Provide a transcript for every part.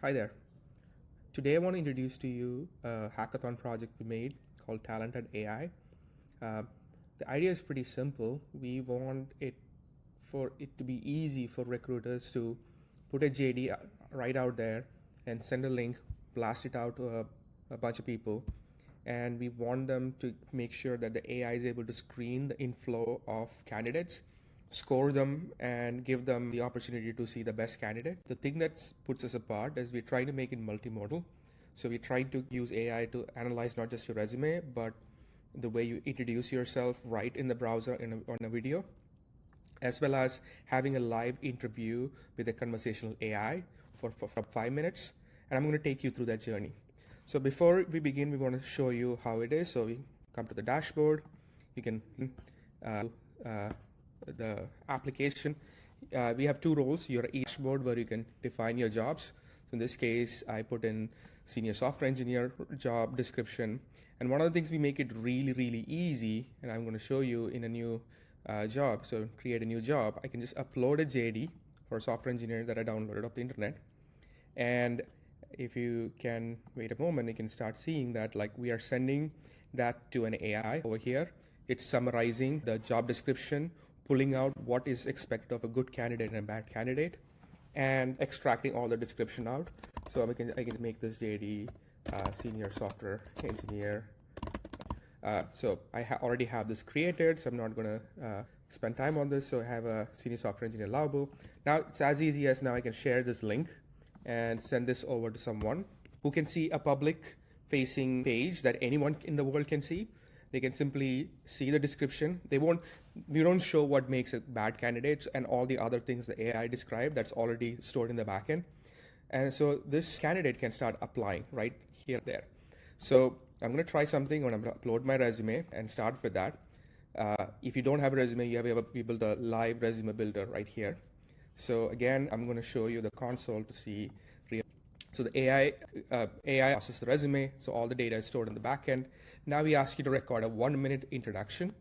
Hi there. Today I want to introduce to you a hackathon project we made called Talented AI. Uh, the idea is pretty simple. We want it to be easy for recruiters to put a JD right out there and send a link, blast it out to a bunch of people, and we want them to make sure that the AI is able to screen the inflow of candidates, score them, and give them the opportunity to see the best candidate. The thing that puts us apart is we try to make it multimodal. So we try to use AI to analyze not just your resume, but the way you introduce yourself right in the browser on a video, as well as having a live interview with a conversational AI for 5 minutes. And I'm going to take you through that journey. So before we begin, we want to show you how it is. So we come to the dashboard. You can the application. We have two roles. Your dashboard where you can define your jobs. So in this case, I put in senior software engineer job description. And one of the things we make it really, really easy, and I'm going to show you in a new job. So create a new job. I can just upload a JD for a software engineer that I downloaded off the internet. And if you can wait a moment, you can start seeing that like we are sending that to an AI over here. It's summarizing the job description, pulling out what is expected of a good candidate and a bad candidate, and extracting all the description out. So I can make this JD senior software engineer. So I already have this created, so I'm not going to spend time on this. So I have a senior software engineer allowable. Now it's as easy as now I can share this link and send this over to someone who can see a public facing page that anyone in the world can see. They can simply see the description. We don't show what makes a bad candidate and all the other things the AI described that's already stored in the backend. And so this candidate can start applying right here, there. So I'm going to try something. I'm going to upload my resume and start with that. If you don't have a resume, we build a live resume builder right here. So again, I'm going to show you the console to see. So the AI processes the resume. So all the data is stored in the backend. Now we ask you to record a 1-minute introduction.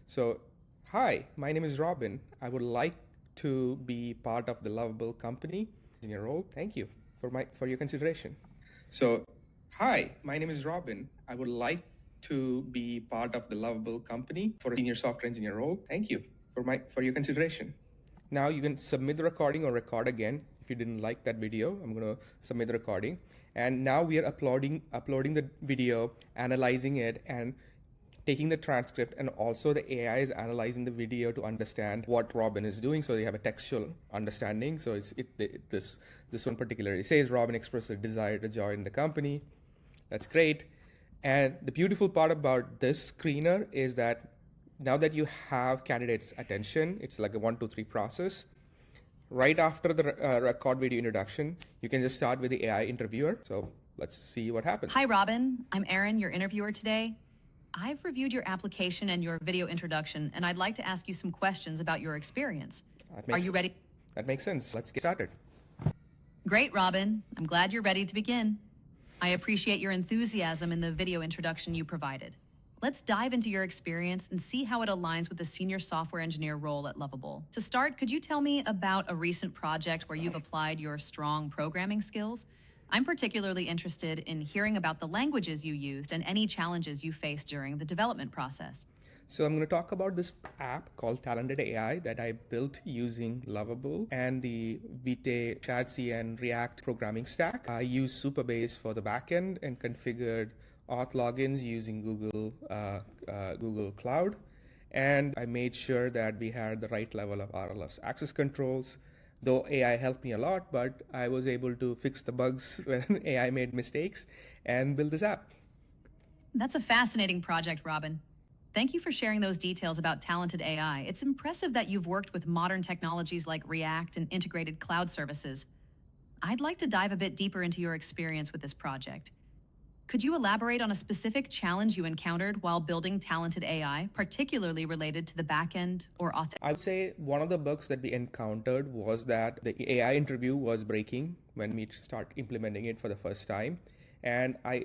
So, hi, my name is Robin. I would like to be part of the lovable company in your role. Thank you for your consideration. So, hi, my name is Robin. I would like to be part of the lovable company for a senior software engineer role. Thank you for your consideration. Now you can submit the recording or record again. If you didn't like that video, I'm going to submit the recording. And now we are uploading the video, analyzing it, and taking the transcript. And also the AI is analyzing the video to understand what Robin is doing. So they have a textual understanding. So this one particularly says Robin expressed a desire to join the company. That's great. And the beautiful part about this screener is that now that you have candidates' attention, it's like a 1, 2, 3 process. Right after the record video introduction, you can just start with the AI interviewer. So let's see what happens. Hi, Robin. I'm Erin, your interviewer today. I've reviewed your application and your video introduction, and I'd like to ask you some questions about your experience. Are you ready? That makes sense. Let's get started. Great, Robin. I'm glad you're ready to begin. I appreciate your enthusiasm in the video introduction you provided. Let's dive into your experience and see how it aligns with the senior software engineer role at Lovable. To start, could you tell me about a recent project where you've applied your strong programming skills? I'm particularly interested in hearing about the languages you used and any challenges you faced during the development process. So I'm going to talk about this app called Talented AI that I built using Lovable and the Vite, Chadc, and React programming stack. I used Supabase for the backend and configured auth logins using Google Cloud. And I made sure that we had the right level of RLS access controls. Though AI helped me a lot, but I was able to fix the bugs when AI made mistakes and build this app. That's a fascinating project, Robin. Thank you for sharing those details about Talented AI. It's impressive that you've worked with modern technologies like React and integrated cloud services. I'd like to dive a bit deeper into your experience with this project. Could you elaborate on a specific challenge you encountered while building Talented AI, particularly related to the backend or authentication? I would say one of the bugs that we encountered was that the AI interview was breaking when we start implementing it for the first time. And I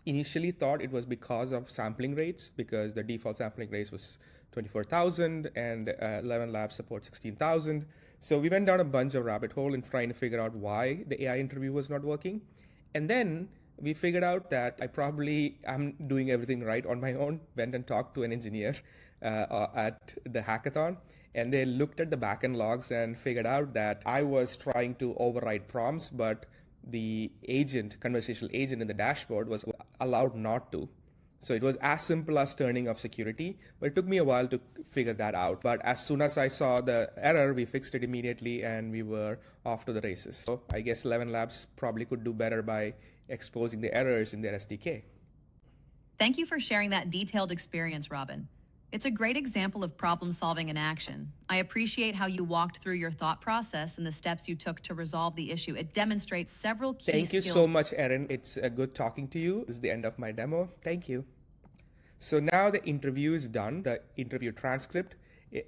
initially thought it was because of sampling rates, because the default sampling rates was 24,000 and 11 Labs support 16,000. So we went down a bunch of rabbit hole in trying to figure out why the AI interview was not working. And then we figured out that I'm doing everything right on my own. Went and talked to an engineer at the hackathon, and they looked at the backend logs and figured out that I was trying to override prompts, but the conversational agent in the dashboard was allowed not to. So it was as simple as turning off security, but it took me a while to figure that out. But as soon as I saw the error, we fixed it immediately and we were off to the races. So I guess 11 Labs probably could do better by exposing the errors in their SDK. Thank you for sharing that detailed experience, Robin. It's a great example of problem solving in action. I appreciate how you walked through your thought process and the steps you took to resolve the issue. It demonstrates several key skills. Thank you so much, Erin. It's good talking to you. This is the end of my demo. Thank you. So now the interview is done, the interview transcript,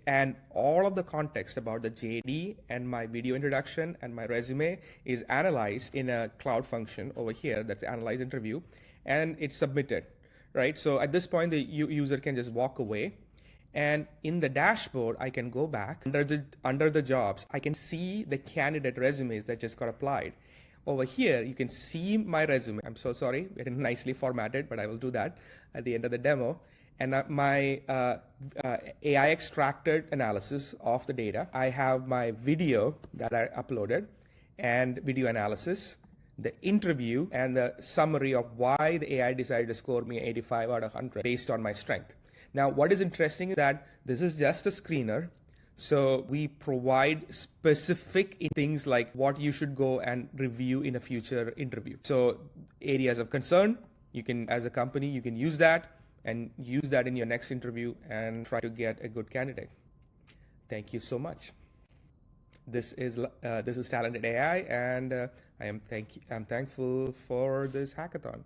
and all of the context about the JD and my video introduction and my resume is analyzed in a cloud function over here that's analyze interview, and it's submitted. Right, so at this point, the user can just walk away, and in the dashboard, I can go back under the jobs. I can see the candidate resumes that just got applied. Over here, you can see my resume. I'm so sorry, it is nicely formatted, but I will do that at the end of the demo. And my AI extracted analysis of the data. I have my video that I uploaded and video analysis, the interview, and the summary of why the AI decided to score me 85 out of 100 based on my strength. Now, what is interesting is that this is just a screener. So we provide specific things like what you should go and review in a future interview. So areas of concern, you can, as a company, you can use that and use that in your next interview and try to get a good candidate. Thank you so much. This is Talented AI, and I'm thankful for this hackathon.